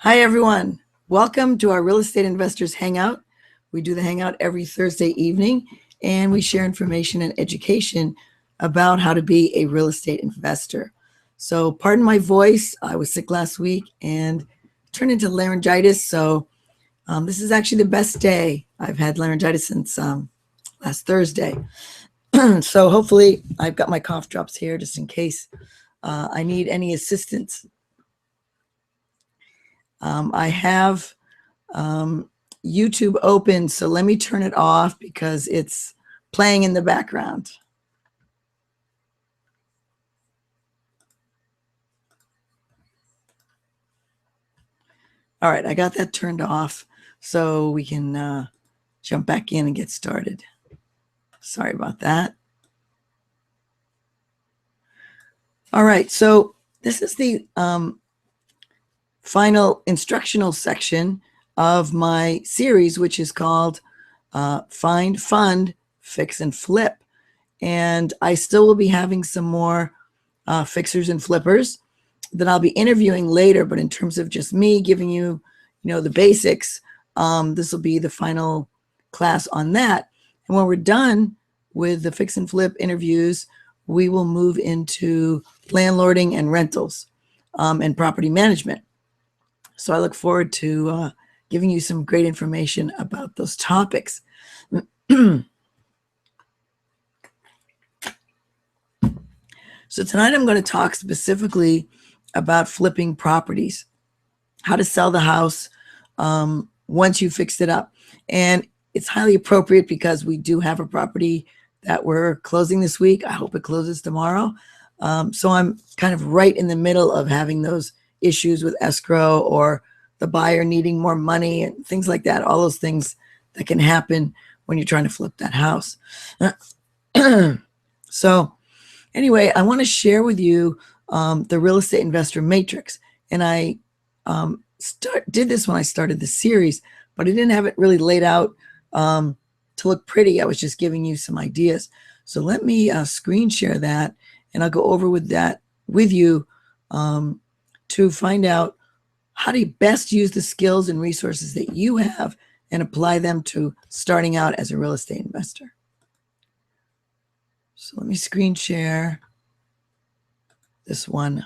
Hi, everyone. Welcome to our Real Estate Investors Hangout. We do the Hangout every Thursday evening, and we share information and education about how to be a real estate investor. So pardon my voice. I was sick last week and turned into laryngitis. So this is actually the best day. I've had laryngitis since last Thursday. So hopefully I've got my cough drops here just in case I need any assistance. I have YouTube open, so let me turn it off because it's playing in the background. All right, I got that turned off so we can jump back in and get started. Sorry about that. All right, so this is the final instructional section of my series, which is called Find, Fund, Fix, and Flip. And I still will be having some more fixers and flippers that I'll be interviewing later. But in terms of just me giving you, the basics, this will be the final class on that. And when we're done with the fix and flip interviews, we will move into landlording and rentals and property management. So I look forward to giving you some great information about those topics. So tonight I'm going to talk specifically about flipping properties, how to sell the house once you fixed it up. And it's highly appropriate because we do have a property that we're closing this week. I hope it closes tomorrow. So I'm kind of right in the middle of having those issues with escrow or the buyer needing more money and things like that, all those things that can happen when you're trying to flip that house. So anyway, I want to share with you the real estate investor matrix. And I did this when I started the series, but I didn't have it really laid out to look pretty. I was just giving you some ideas. So let me screen share that, and I'll go over with that with you to find out how do you best use the skills and resources that you have and apply them to starting out as a real estate investor. So let me screen share this one.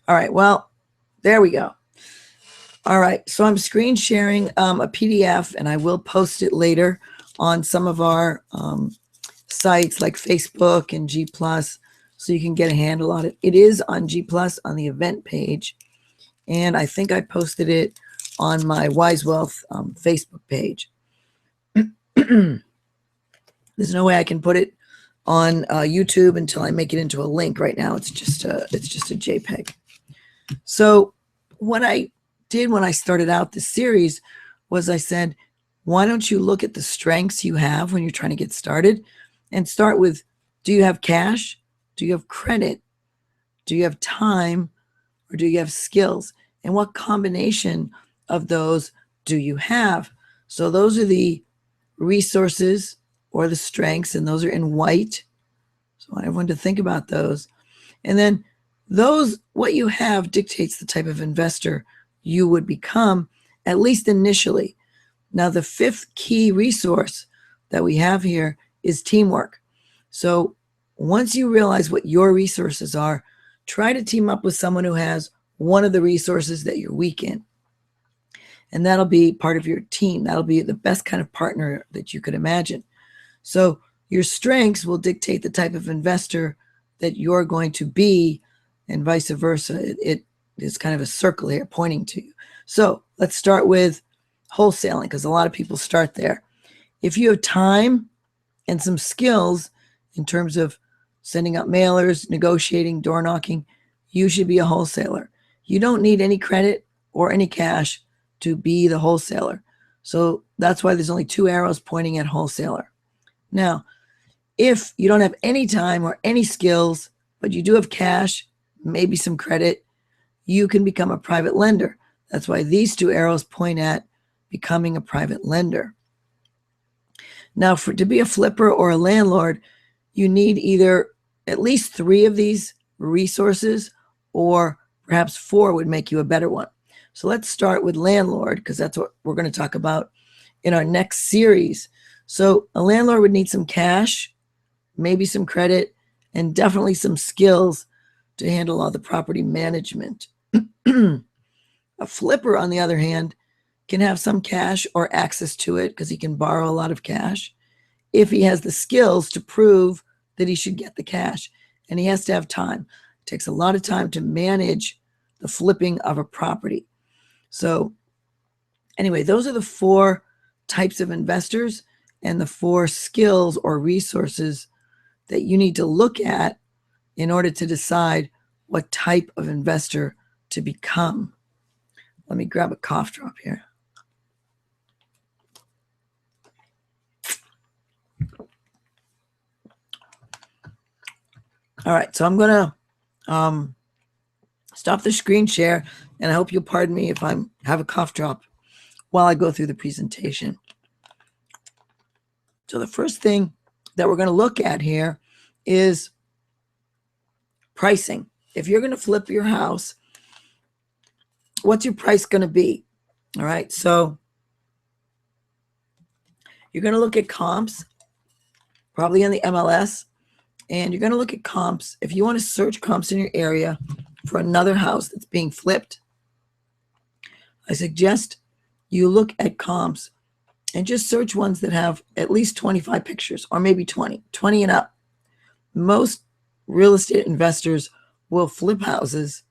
All right, well, there we go. All right, so I'm screen sharing a PDF, and I will post it later on some of our sites like Facebook and G+, so you can get a handle on it. It is on G+, on the event page, and I think I posted it on my Wise Wealth Facebook page. There's no way I can put it on YouTube until I make it into a link. Right now, it's just a JPEG. So what I did when I started out this series was I said, why don't you look at the strengths you have when you're trying to get started and start with, do you have cash? Do you have credit? Do you have time? Or do you have skills? And what combination of those do you have? So those are the resources or the strengths, and those are in white. So I want everyone to think about those. And then those, what you have dictates the type of investor you would become, at least initially. Now, the fifth key resource that we have here is teamwork. So once you realize what your resources are, try to team up with someone who has one of the resources that you're weak in. And that'll be part of your team. That'll be the best kind of partner that you could imagine. So your strengths will dictate the type of investor that you're going to be, and vice versa. It is kind of a circle here pointing to you. So let's start with wholesaling, because a lot of people start there. If you have time and some skills in terms of sending out mailers, negotiating, door knocking, you should be a wholesaler. You don't need any credit or any cash to be the wholesaler. So that's why there's only two arrows pointing at wholesaler. Now, if you don't have any time or any skills, but you do have cash, maybe some credit, you can become a private lender. That's why these two arrows point at becoming a private lender. Now, to be a flipper or a landlord, you need either at least 3 of these resources or Perhaps 4 would make you a better one. So let's start with landlord, because that's what we're going to talk about in our next series. So a landlord would need some cash, maybe some credit, and definitely some skills to handle all the property management. A flipper, on the other hand, can have some cash or access to it because he can borrow a lot of cash if he has the skills to prove that he should get the cash. And he has to have time. It takes a lot of time to manage the flipping of a property. So anyway, those are the 4 types of investors and the 4 skills or resources that you need to look at in order to decide what type of investor to become. Let me grab a cough drop here. All right, so I'm going to stop the screen share, and I hope you'll pardon me if I have a cough drop while I go through the presentation. So the first thing that we're going to look at here is pricing. If you're going to flip your house, what's your price going to be? All right, so you're going to look at comps, probably on the MLS, and you're going to look at comps. If you want to search comps in your area for another house that's being flipped, I suggest you look at comps and just search ones that have at least 25 pictures, or maybe 20 and up. Most real estate investors will flip houses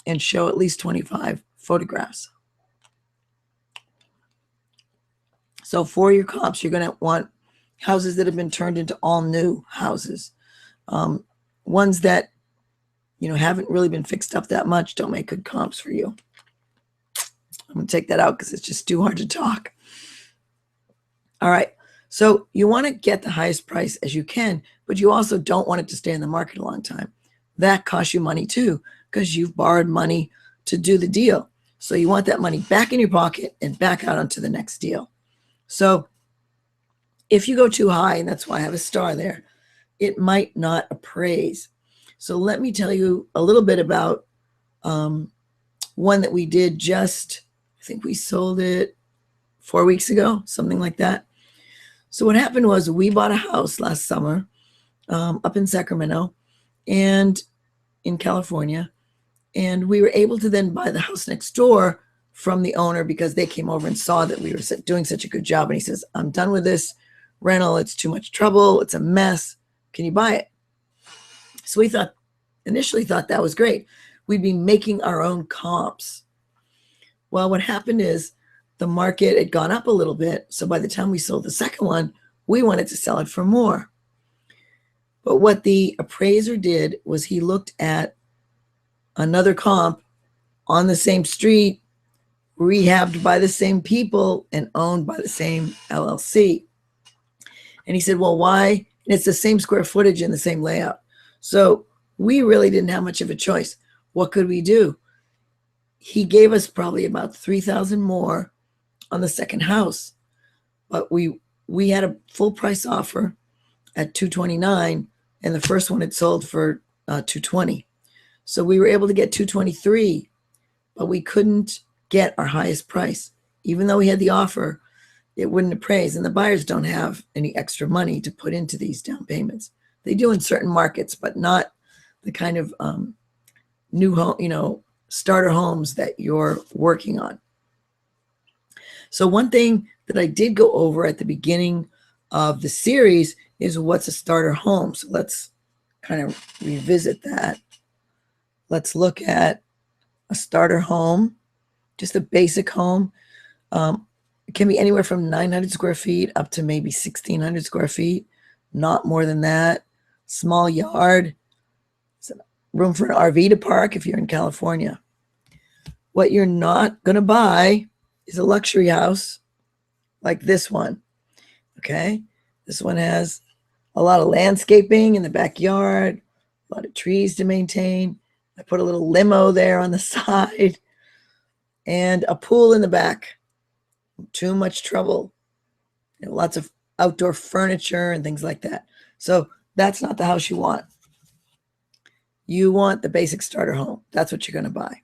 and show at least 25 photographs. So for your comps, you're going to want houses that have been turned into all new houses. Ones that, haven't really been fixed up that much don't make good comps for you. I'm going to take that out because it's just too hard to talk. All right. So you want to get the highest price as you can, but you also don't want it to stay in the market a long time. That costs you money too, because you've borrowed money to do the deal. So you want that money back in your pocket and back out onto the next deal. So if you go too high, and that's why I have a star there, it might not appraise. So let me tell you a little bit about one that we did just, I think we sold it 4 weeks ago, something like that. So what happened was we bought a house last summer up in Sacramento and in California, and we were able to then buy the house next door from the owner because they came over and saw that we were doing such a good job. And he says, I'm done with this rental. It's too much trouble. It's a mess. Can you buy it? So we initially thought that was great. We'd be making our own comps. Well, what happened is the market had gone up a little bit. So by the time we sold the second one, we wanted to sell it for more. But what the appraiser did was he looked at another comp on the same street, rehabbed by the same people and owned by the same LLC. And he said, well, why? And it's the same square footage and the same layout. So we really didn't have much of a choice. What could we do? He gave us probably about $3,000 more on the second house, but we had a full price offer at $229, and the first one had sold for $220. So we were able to get $223, but we couldn't get our highest price. Even though we had the offer, it wouldn't appraise, and the buyers don't have any extra money to put into these down payments. They do in certain markets, but not the kind of new home, starter homes that you're working on. So one thing that I did go over at the beginning of the series is what's a starter home. So let's kind of revisit that. Let's look at a starter home, just a basic home. It can be anywhere from 900 square feet up to maybe 1,600 square feet, not more than that. Small yard, room for an RV to park if you're in California. What you're not going to buy is a luxury house like this one, okay? This one has a lot of landscaping in the backyard, a lot of trees to maintain. I put a little limo there on the side and a pool in the back. Too much trouble. Lots of outdoor furniture and things like that. So that's not the house you want. You want the basic starter home. That's what you're going to buy.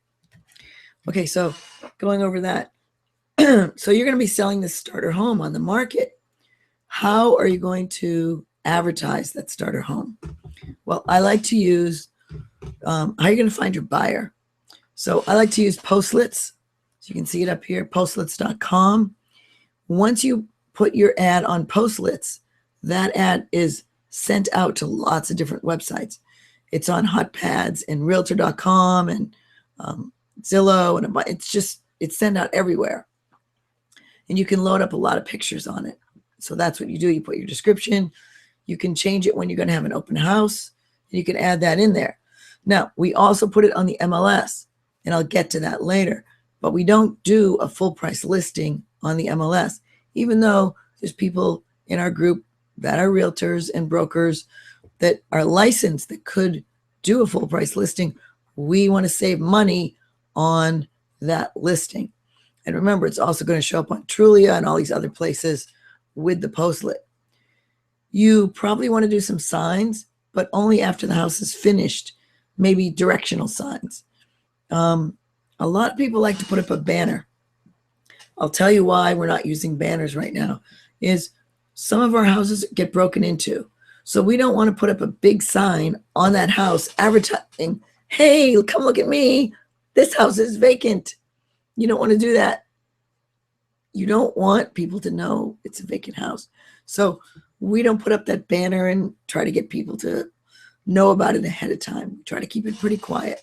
Okay, so going over that. So you're going to be selling this starter home on the market. How are you going to advertise that starter home? Well, I like to use, how are you going to find your buyer? So I like to use Postlets. So you can see it up here, postlets.com. Once you put your ad on Postlets, that ad is sent out to lots of different websites. It's on HotPads and Realtor.com and Zillow, and it's sent out everywhere. And you can load up a lot of pictures on it. So that's what you do. You put your description. You can change it when you're going to have an open house. And you can add that in there. Now, we also put it on the MLS, and I'll get to that later. But we don't do a full price listing on the MLS, even though there's people in our group that are realtors and brokers that are licensed that could do a full price listing. We want to save money on that listing. And remember, it's also going to show up on Trulia and all these other places with the Postlet. You probably want to do some signs, but only after the house is finished, maybe directional signs. A lot of people like to put up a banner. I'll tell you why we're not using banners right now is some of our houses get broken into. So we don't want to put up a big sign on that house advertising, hey, come look at me. This house is vacant. You don't want to do that. You don't want people to know it's a vacant house. So we don't put up that banner and try to get people to know about it ahead of time. We try to keep it pretty quiet.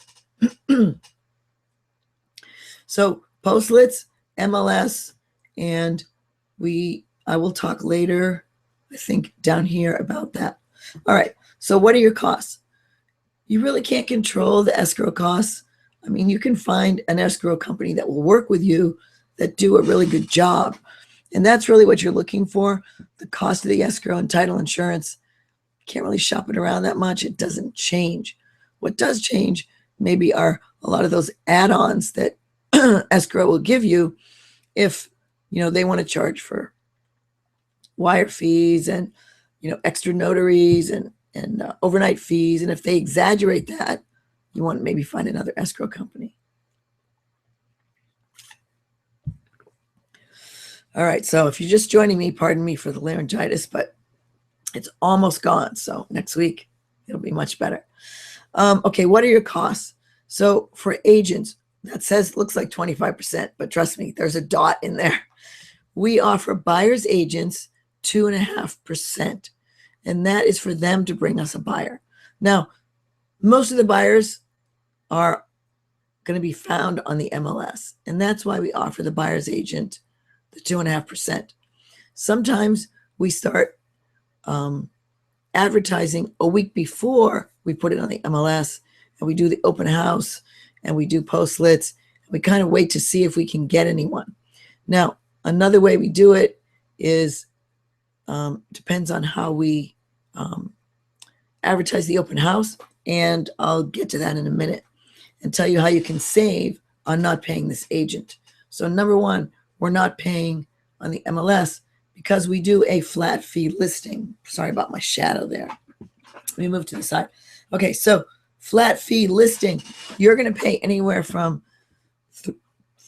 So Postlets, MLS, and I will talk later, I think, down here about that. All right, so what are your costs? You really can't control the escrow costs. I mean, you can find an escrow company that will work with you that do a really good job. And that's really what you're looking for. The cost of the escrow and title insurance, can't really shop it around that much. It doesn't change. What does change maybe are a lot of those add-ons that escrow will give you if, they want to charge for wire fees and, extra notaries and overnight fees. And if they exaggerate that, you want to maybe find another escrow company. All right, so if you're just joining me, pardon me for the laryngitis, but it's almost gone. So next week, it'll be much better. Okay, what are your costs? So for agents, that looks like 25%, but trust me, there's a dot in there. We offer buyer's agents 2.5%, and that is for them to bring us a buyer. Now, most of the buyers are going to be found on the MLS, and that's why we offer the buyer's agent the 2.5%. Sometimes we start advertising a week before we put it on the MLS, and we do the open house, and we do Postlets. We kind of wait to see if we can get anyone. Now, another way we do it is depends on how we advertise the open house, and I'll get to that in a minute and tell you how you can save on not paying this agent. So number one, we're not paying on the MLS because we do a flat fee listing. Sorry about my shadow there. Let me move to the side. Okay, so flat fee listing, you're going to pay anywhere from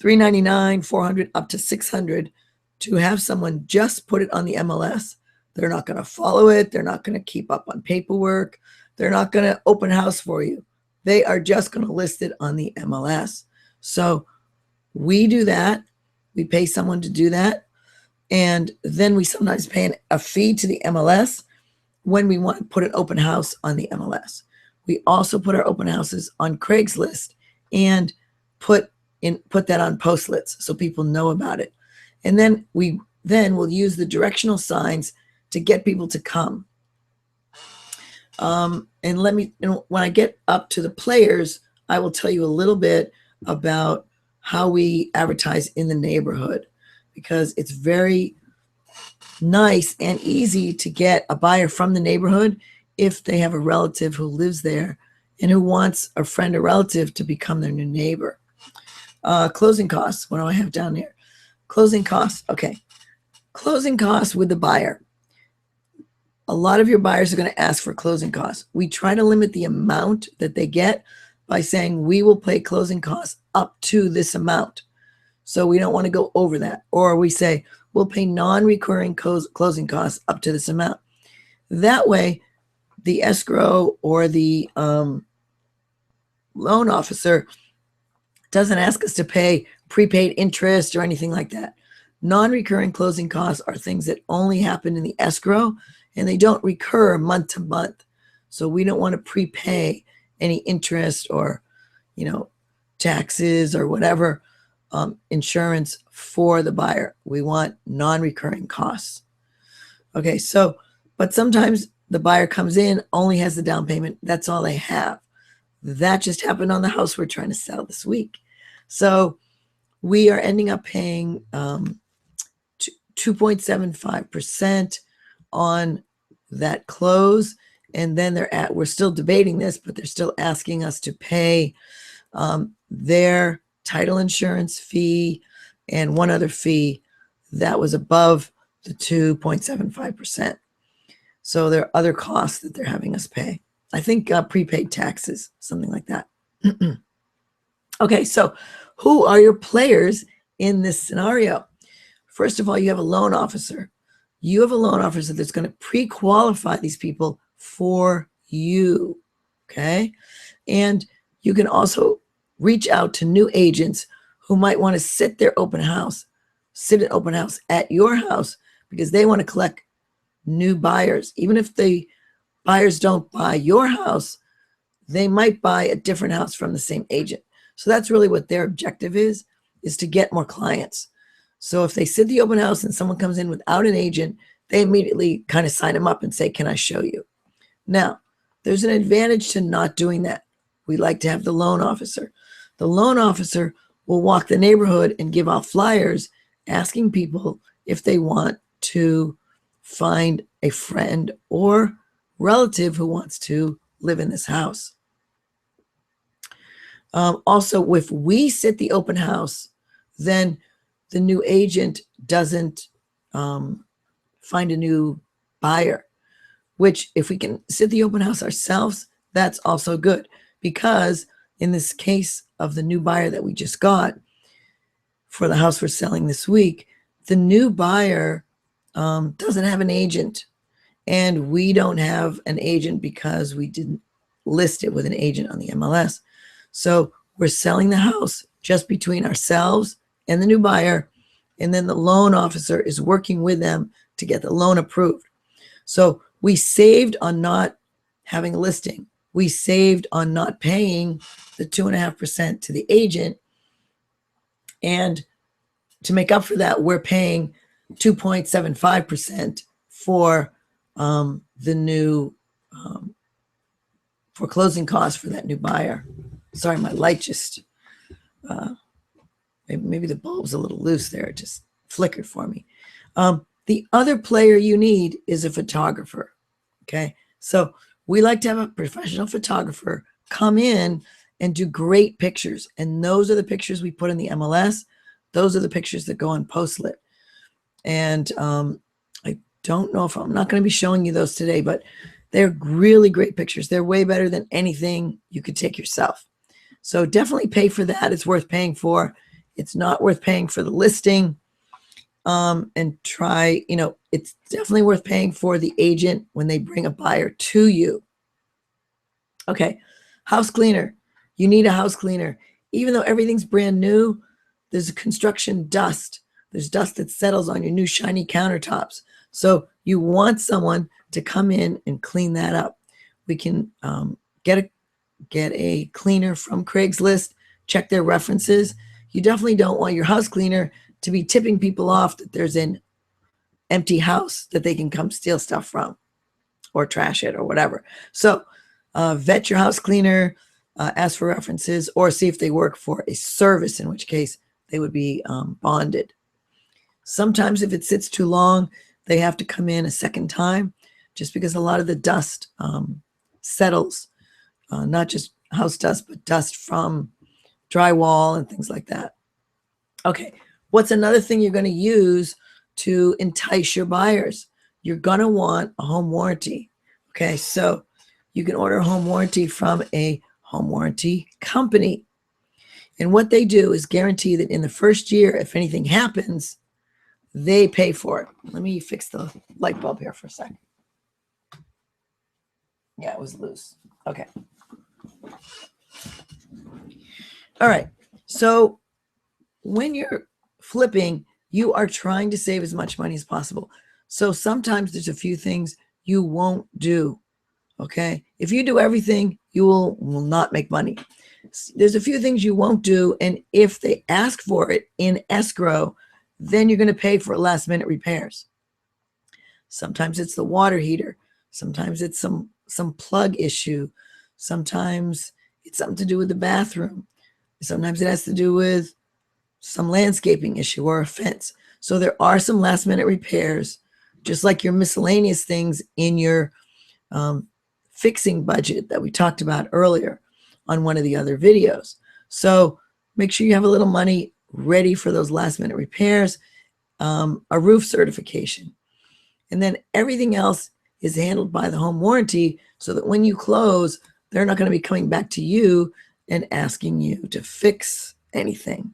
$399, $400 up to $600 to have someone just put it on the MLS. They're not going to follow it. They're not going to keep up on paperwork. They're not going to open house for you. They are just going to list it on the MLS. So we do that. We pay someone to do that. And then we sometimes pay a fee to the MLS when we want to put an open house on the MLS. We also put our open houses on Craigslist and put that on Postlets so people know about it. And then we'll use the directional signs to get people to come. And when I get up to the players, I will tell you a little bit about how we advertise in the neighborhood, because it's very nice and easy to get a buyer from the neighborhood if they have a relative who lives there and who wants a friend or relative to become their new neighbor. Closing costs. What do I have down there? Closing costs. Okay. Closing costs with the buyer. a lot of your buyers are going to ask for closing costs. We try to limit the amount that they get by saying we will pay closing costs up to this amount. So we don't want to go over that. Or we say we'll pay non-recurring closing costs up to this amount. That way, the escrow or the loan officer doesn't ask us to pay prepaid interest or anything like that. Non-recurring closing costs are things that only happen in the escrow, and they don't recur month to month. So we don't want to prepay any interest or, taxes or whatever, insurance for the buyer. We want non-recurring costs. Okay, but sometimes the buyer comes in, only has the down payment. That's all they have. That just happened on the house we're trying to sell this week. So we are ending up paying 2.75% on that close. And then we're still debating this, but they're still asking us to pay their title insurance fee and one other fee that was above the 2.75%. So there are other costs that they're having us pay. I think prepaid taxes, something like that. Okay, so who are your players in this scenario? First of all, you have a loan officer. You have a loan officer that's going to pre-qualify these people for you, okay? And you can also reach out to new agents who might want to sit an open house at your house because they want to collect new buyers. Even if the buyers don't buy your house, they might buy a different house from the same agent. So that's really what their objective is to get more clients. So if they sit the open house and someone comes in without an agent, they immediately kind of sign them up and say, can I show you? Now, there's an advantage to not doing that. We like to have the loan officer. The loan officer will walk the neighborhood and give out flyers asking people if they want to find a friend or relative who wants to live in this house. Also, if we sit the open house, then the new agent doesn't find a new buyer, which if we can sit the open house ourselves, that's also good. Because in this case of the new buyer that we just got for the house we're selling this week, the new buyer doesn't have an agent. And we don't have an agent because we didn't list it with an agent on the MLS. So we're selling the house just between ourselves and the new buyer. And then the loan officer is working with them to get the loan approved. So we saved on not having a listing. We saved on not paying the 2.5% to the agent. And to make up for that, we're paying 2.75% for the new for closing costs for that new buyer. Sorry, my light just maybe the bulb's a little loose there. It just flickered for me. The other player you need is a photographer. Okay, so we like to have a professional photographer come in and do great pictures, and those are the pictures we put in the MLS. Those are the pictures that go on Postlit. And I don't know if I'm not going to be showing you those today, but they're really great pictures. They're way better than anything you could take yourself. So definitely pay for that. It's worth paying for. It's not worth paying for the listing. And try, it's definitely worth paying for the agent when they bring a buyer to you. Okay, house cleaner. You need a house cleaner. Even though everything's brand new, there's construction dust. There's dust that settles on your new shiny countertops. So you want someone to come in and clean that up. We can get a cleaner from Craigslist, check their references. You definitely don't want your house cleaner to be tipping people off that there's an empty house that they can come steal stuff from or trash it or whatever. So vet your house cleaner, ask for references, or see if they work for a service, in which case they would be bonded. Sometimes if it sits too long, they have to come in a second time just because a lot of the dust settles, not just house dust, but dust from drywall and things like that. Okay. What's another thing you're going to use to entice your buyers? you're going to want a home warranty. Okay, so you can order a home warranty from a home warranty company. And what they do is guarantee that in the first year, if anything happens, they pay for it. Let me fix the light bulb here for a second. Yeah, it was loose. Okay. All right. So when you're flipping, you are trying to save as much money as possible. So sometimes there's a few things you won't do. Okay. If you do everything, you will not make money. There's a few things you won't do. And if they ask for it in escrow, then you're going to pay for last minute repairs. Sometimes it's the water heater. Sometimes it's some plug issue. Sometimes it's something to do with the bathroom. Sometimes it has to do with some landscaping issue or a fence. So there are some last minute repairs, just like your miscellaneous things in your fixing budget that we talked about earlier on one of the other videos. So make sure you have a little money ready for those last minute repairs, a roof certification. And then everything else is handled by the home warranty so that when you close, they're not going to be coming back to you and asking you to fix anything.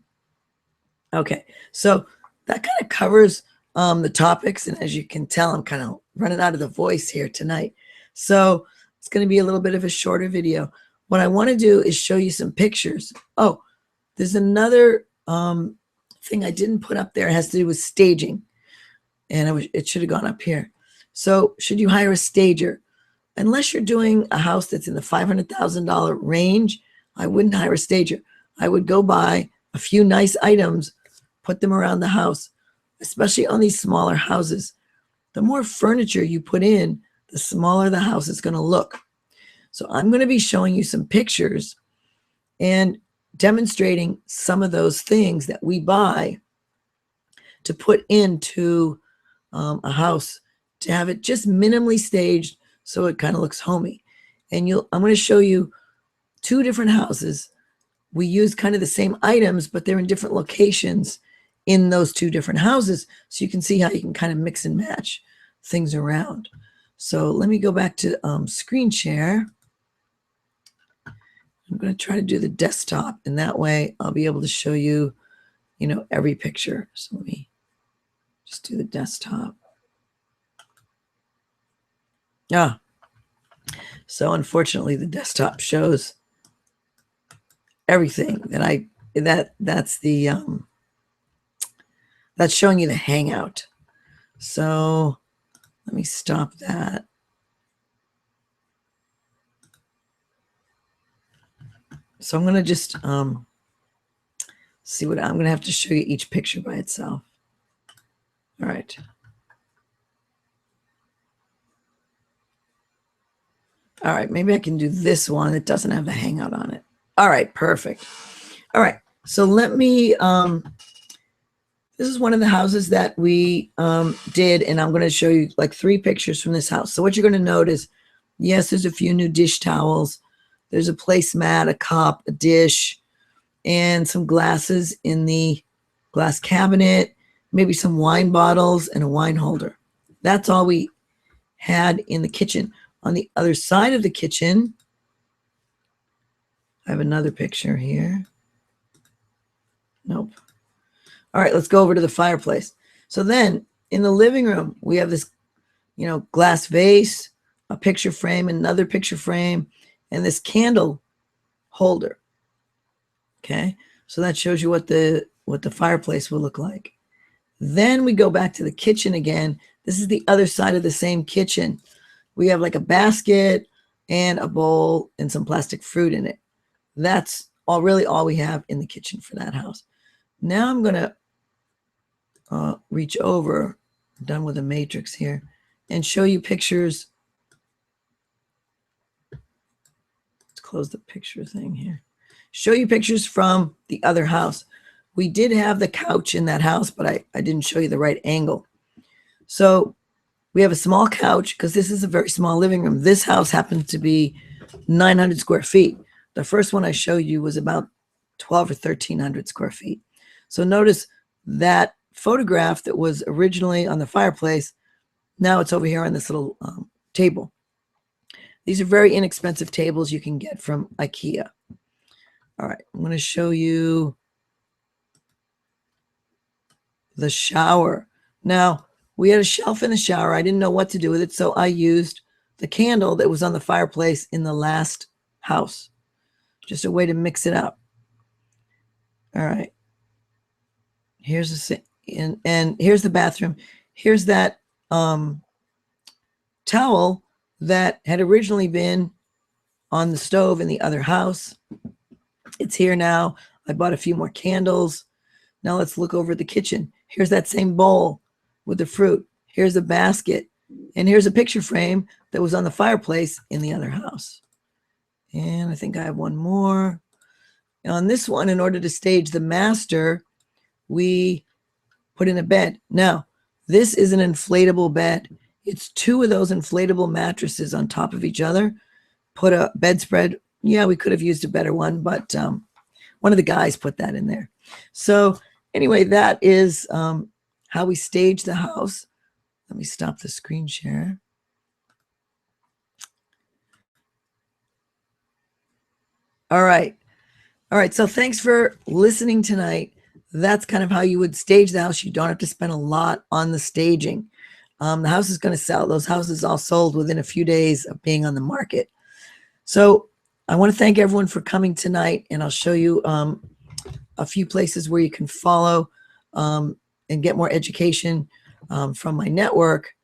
Okay, so that kind of covers the topics. And as you can tell, I'm kind of running out of the voice here tonight. So it's going to be a little bit of a shorter video. What I want to do is show you some pictures. Oh, there's another thing I didn't put up there. It has to do with staging. And it should have gone up here. So should you hire a stager? Unless you're doing a house that's in the $500,000 range, I wouldn't hire a stager. I would go buy a few nice items, put them around the house, especially on these smaller houses. The more furniture you put in, the smaller the house is going to look. So I'm going to be showing you some pictures and demonstrating some of those things that we buy to put into a house, to have it just minimally staged so it kind of looks homey. And I'm going to show you two different houses. We use kind of the same items, but they're in different locations in those two different houses. So you can see how you can kind of mix and match things around. So let me go back to screen share. I'm going to try to do the desktop, and that way I'll be able to show you, every picture. So let me just do the desktop. Yeah. So unfortunately, the desktop shows everything that's showing you the Hangout. So let me stop that. So I'm going to just see what I'm going to have to show you each picture by itself. All right. All right, maybe I can do this one that doesn't have the Hangout on it. All right, perfect. All right, so let me, this is one of the houses that we did, and I'm going to show you like 3 pictures from this house. So what you're going to notice, yes, there's a few new dish towels. There's a placemat, a cup, a dish, and some glasses in the glass cabinet, maybe some wine bottles and a wine holder. That's all we had in the kitchen. On the other side of the kitchen, I have another picture here. Nope. All right, let's go over to the fireplace. So then in the living room, we have this, glass vase, a picture frame, another picture frame, and this candle holder. Okay, so that shows you what the fireplace will look like. Then we go back to the kitchen again. This is the other side of the same kitchen. We have like a basket and a bowl and some plastic fruit in it. That's really all we have in the kitchen for that house. Now I'm going to reach over, I'm done with the matrix here, and show you pictures. Let's close the picture thing here. Show you pictures from the other house. We did have the couch in that house, but I didn't show you the right angle. So we have a small couch because this is a very small living room. This house happens to be 900 square feet. The first one I showed you was about 12 or 1300 square feet. So notice that photograph that was originally on the fireplace, Now it's over here on this little table. These are very inexpensive tables you can get from IKEA. All right, I'm going to show you the shower. Now, we had a shelf in the shower. I didn't know what to do with it, so I used the candle that was on the fireplace in the last house. Just a way to mix it up. All right. Here's the sink, and here's the bathroom. Here's that towel that had originally been on the stove in the other house. It's here now. I bought a few more candles. Now let's look over at the kitchen. Here's that same bowl with the fruit. Here's a basket. And here's a picture frame that was on the fireplace in the other house. And I think I have one more. On this one, in order to stage the master, we put in a bed. Now, this is an inflatable bed. It's two of those inflatable mattresses on top of each other. Put a bedspread. Yeah, we could have used a better one, but one of the guys put that in there. So anyway, that is how we stage the house. Let me stop the screen share. All right. All right. So thanks for listening tonight. That's kind of how you would stage the house. You don't have to spend a lot on the staging. The house is going to sell. Those houses all sold within a few days of being on the market. So I want to thank everyone for coming tonight, and I'll show you a few places where you can follow and get more education from my network.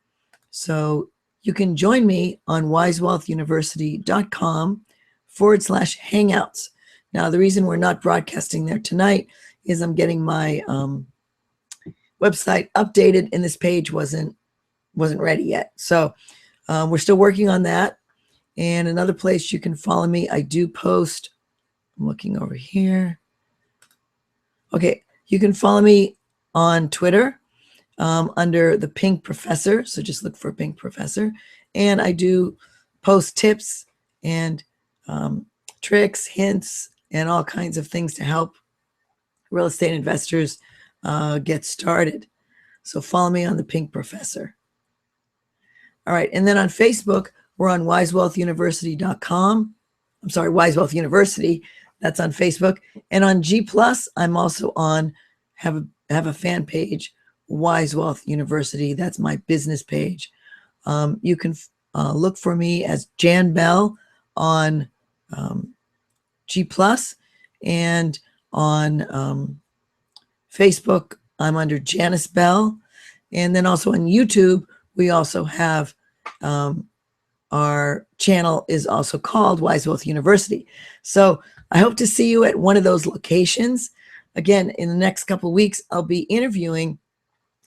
So you can join me on wisewealthuniversity.com/hangouts. Now, the reason we're not broadcasting there tonight is I'm getting my website updated, and this page wasn't ready yet. So we're still working on that. And another place you can follow me, I do post, I'm looking over here. Okay, you can follow me on Twitter under the Pink Professor. So just look for Pink Professor. And I do post tips and tricks, hints, and all kinds of things to help real estate investors get started. So follow me on the Pink Professor. All right, and then on Facebook, we're on wisewealthuniversity.com. I'm sorry, Wise Wealth University. That's on Facebook. And on G+, I'm also on, have a fan page, Wise Wealth University. That's my business page. You can look for me as Jan Bell on G+, and on Facebook, I'm under Janice Bell. And then also on YouTube, we also have our channel is also called Wise Wealth University. So I hope to see you at one of those locations. Again, in the next couple of weeks, I'll be interviewing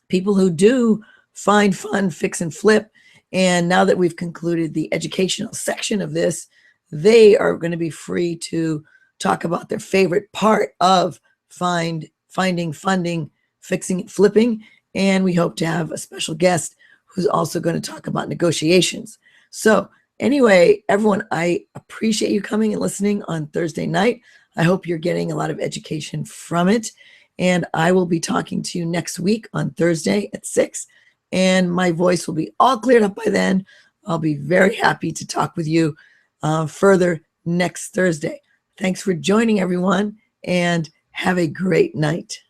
people who do find fun, fix, and flip. And now that we've concluded the educational section of this, they are going to be free to talk about their favorite part of finding, funding, fixing, and flipping. And we hope to have a special guest who's also going to talk about negotiations. So anyway, everyone, I appreciate you coming and listening on Thursday night. I hope you're getting a lot of education from it. And I will be talking to you next week on Thursday at 6. And my voice will be all cleared up by then. I'll be very happy to talk with you further next Thursday. Thanks for joining, everyone, and have a great night.